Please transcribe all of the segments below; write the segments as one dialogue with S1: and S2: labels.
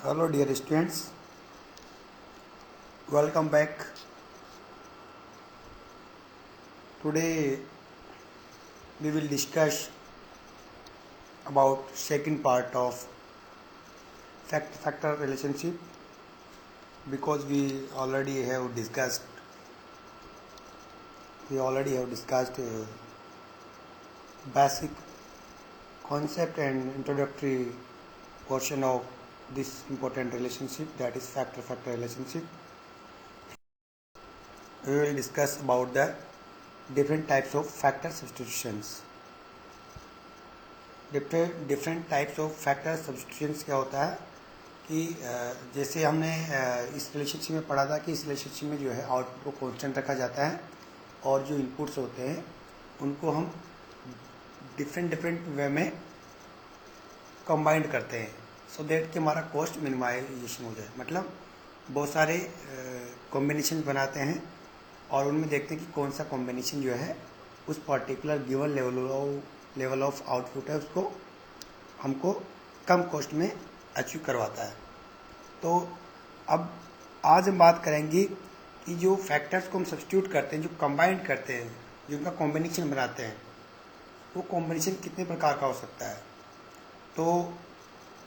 S1: Hello dear students, welcome back. Today we will discuss about second part of factor relationship because we already have discussed basic concept and introductory portion of this important relationship, that is factor relationship. We will discuss about the different types of factor substitutions. Different types of factor substitutions क्या होता है कि जैसे हमने इस relationship में पढ़ा था कि इस रिलेशनशिप में जो है आउटपुट को कांस्टेंट रखा जाता है और जो इनपुट्स होते हैं उनको हम डिफरेंट वे में कंबाइंड करते हैं सो दैट कि हमारा कॉस्ट मिनिमाइजेशन हो जाए। मतलब बहुत सारे कॉम्बिनेशन बनाते हैं और उनमें देखते हैं कि कौन सा कॉम्बिनेशन जो है उस particular given level of output है उसको हमको कम कॉस्ट में अचीव करवाता है। तो अब आज हम बात करेंगे कि जो फैक्टर्स को हम सब्स्टिट्यूट करते हैं, जो कंबाइंड करते हैं, जो उनका कॉम्बिनेशन बनाते हैं, वो कॉम्बिनेशन कितने प्रकार का हो सकता है। तो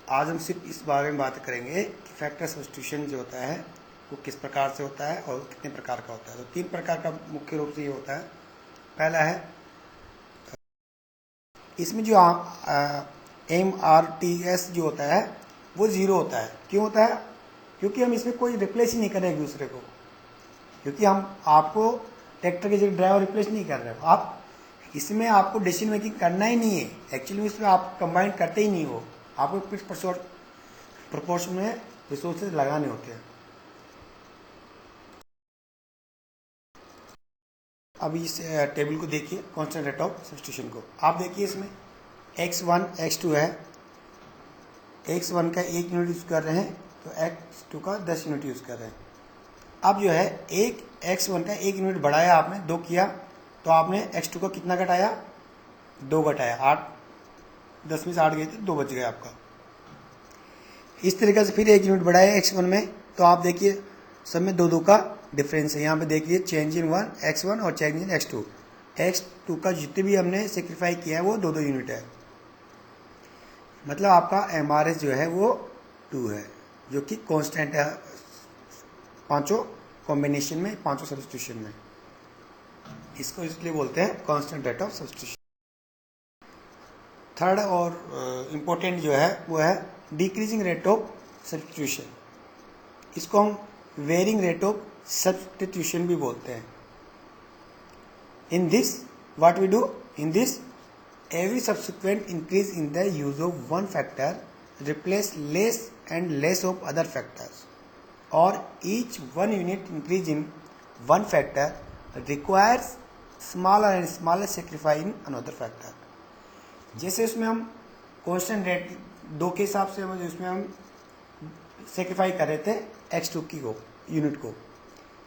S1: आज हम सिर्फ इस बारे में बात करेंगे कि फैक्टर सब्स्टिट्यूशन जो होता है वो किस प्रकार से होता है और कितने प्रकार का होता है। तो तीन प्रकार का मुख्य रूप से ये होता है। पहला है इसमें जो MRTS जो होता है वो ज़ीरो होता है। क्यों होता है? क्योंकि हम इसमें कोई रिप्लेस ही नहीं कर रहे एक दूसरे को, क्योंकि हम आपको ट्रैक्टर के जगह ड्राइवर रिप्लेस नहीं कर रहे हो। आप इसमें आपको डिसीजन मेकिंग करना ही नहीं है। एक्चुअली इसमें आप कंबाइन करते ही नहीं हो, आपको कुछ प्रोपोर्शन में रिसोर्सेज लगाने होते हैं। अब इस टेबल को देखिए, कांस्टेंट रेट ऑफ सब्स्टिट्यूशन को आप देखिए। इसमें x1 x2 है। x1 का 1 यूनिट यूज़ कर रहे हैं तो x2 का 10 यूनिट यूज़ कर रहे हैं। अब जो है एक x1 का 1 यूनिट बढ़ाया आपने, 2 किया, तो आपने x2 का कितना घटाया? 2 घटाया। 8 10 में से 8 गए थे, 2 बच गए आपका। इस तरीके से फिर 1 यूनिट बढ़ाया x1 में, तो आप देखिए सब में 2 का डिफरेंस है। यहाँ पे देखिए चेंज इन x1 और चेंज इन x2 का जितने भी हमने सेक्रीफाई किया है वो 2 यूनिट है। मतलब आपका MRS जो है वो 2 है, जो कि कांस्टेंट है पांचों कॉम्बिनेशन में, पांचों सब्स्टिट्यूशन में। इसको इसलिए बोलते हैं constant rate of substitution. Third और इम्पोर्टेंट जो है वो है डिक्रीजिंग रेट ऑफ सब्स्टिट्यूशन। इसको हम वेरिंग रेट ऑफ सब्स्टिट्यूशन भी बोलते हैं। In this what we do, in this every subsequent increase in the use of one factor replace less and less of other factors, or each one unit increase in one factor requires smaller and smaller sacrifice in another factor। जैसे उसमें हम constant rate 2 के हिसाब से उसमें हम sacrifice कर रहे थे x2 की को यूनिट को,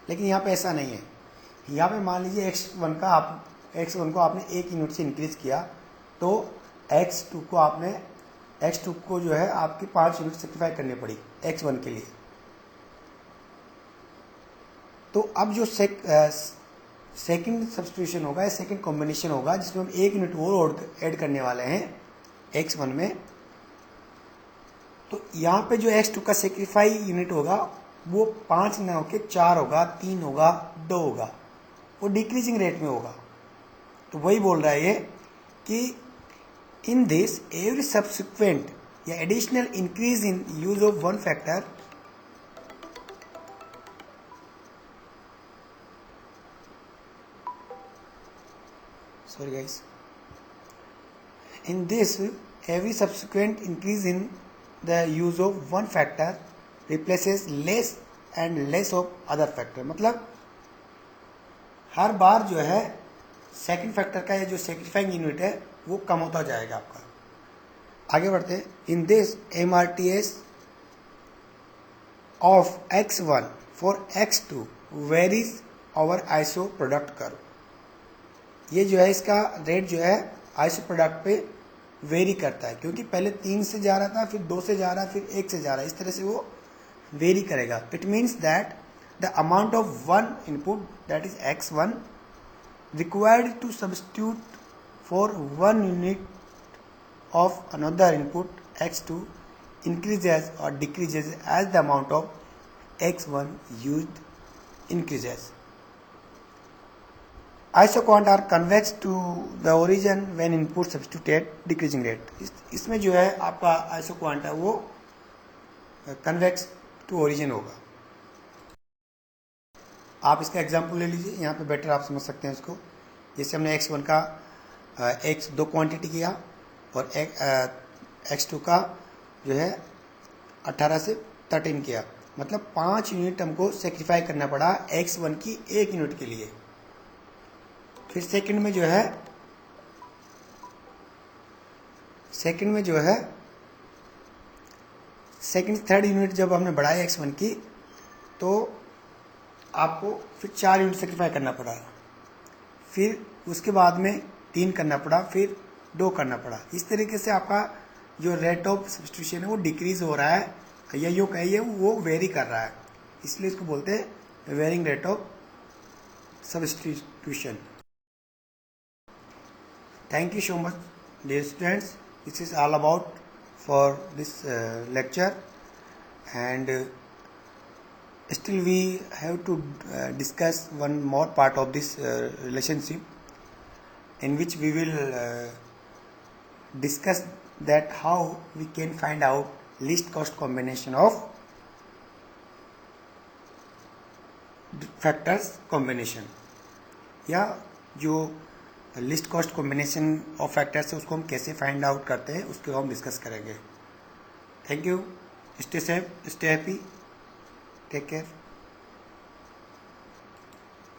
S1: लेकिन यहाँ पे ऐसा नहीं है। यहाँ पे मान लीजिए x1 को आपने 1 यूनिट से इंक्रीज किया, तो x2 को जो है आपकी 5 यूनिट सेक्रीफाई करनी पड़ी x1 के लिए। तो अब जो सेकंड सब्स्टिट्यूशन होगा, सेकंड कॉम्बिनेशन होगा, जिसमें हम 1 यूनिट और ऐड करने वाले हैं x1 में, तो यहाँ पे जो x2 का सेक्रीफाई यूनिट होगा वो 5 ना होके 4 होगा, 3 होगा, 2 होगा, वो डिक्रीजिंग रेट में होगा। तो वही बोल रहा है ये कि इन दिस एवरी सब्सिक्वेंट या additional increase in use of one factor in this every subsequent increase in the use of one factor replaces less and less of other factor। मतलब हर बार जो है सेकंड फैक्टर का ये जो सेक्रीफाइंग unit है वो कम होता जाएगा आपका। आगे बढ़ते हैं। In this MRTS of x1 for x2 varies over iso product curve. ये जो है इसका रेट जो है आइसो प्रोडक्ट पे वेरी करता है, क्योंकि पहले 3 से जा रहा था, फिर 2 से जा रहा है, फिर 1 से जा रहा है, इस तरह से वो वेरी करेगा. It means that the amount of one input that is x1 required to substitute for 1 unit of another input x2 increases or decreases as the amount of x1 used increases. Isoquant are convex to the origin when input substituted decreasing rate. इसमें जो है आपका isoquant है वो convex to origin होगा. आप इसका example ले लीजिए, यहाँ पे बेटर आप समझ सकते हैं इसको. जैसे हमने x1 का x2 क्वांटिटी किया और x2 का जो है 18 से 13 किया, मतलब 5 यूनिट हमको सेक्रीफाई करना पड़ा x1 की 1 यूनिट के लिए. फिर सेकंड में जो है सेकंड थर्ड यूनिट जब हमने बढ़ाया x1 की, तो आपको फिर 4 यूनिट सेक्रीफाई करना पड़ा. फिर उसके बाद में 3 करना पड़ा, फिर 2 करना पड़ा. इस तरीके से आपका जो रेट ऑफ सब्स्टिट्यूशन है वो डिक्रीज हो रहा है, या यो कहिए वो वेरी कर रहा है. इसलिए इसको बोलते हैं varying rate of substitution. Thank you so much, dear students. This is all about for this lecture, and still we have to discuss one more part of this relationship, in which we will discuss that how we can find out least cost combination of factors combination, या जो list cost combination of factors है उसको हम कैसे find out करते हैं उसको हम डिस्कस करेंगे. Thank you. Stay safe, stay happy, take care.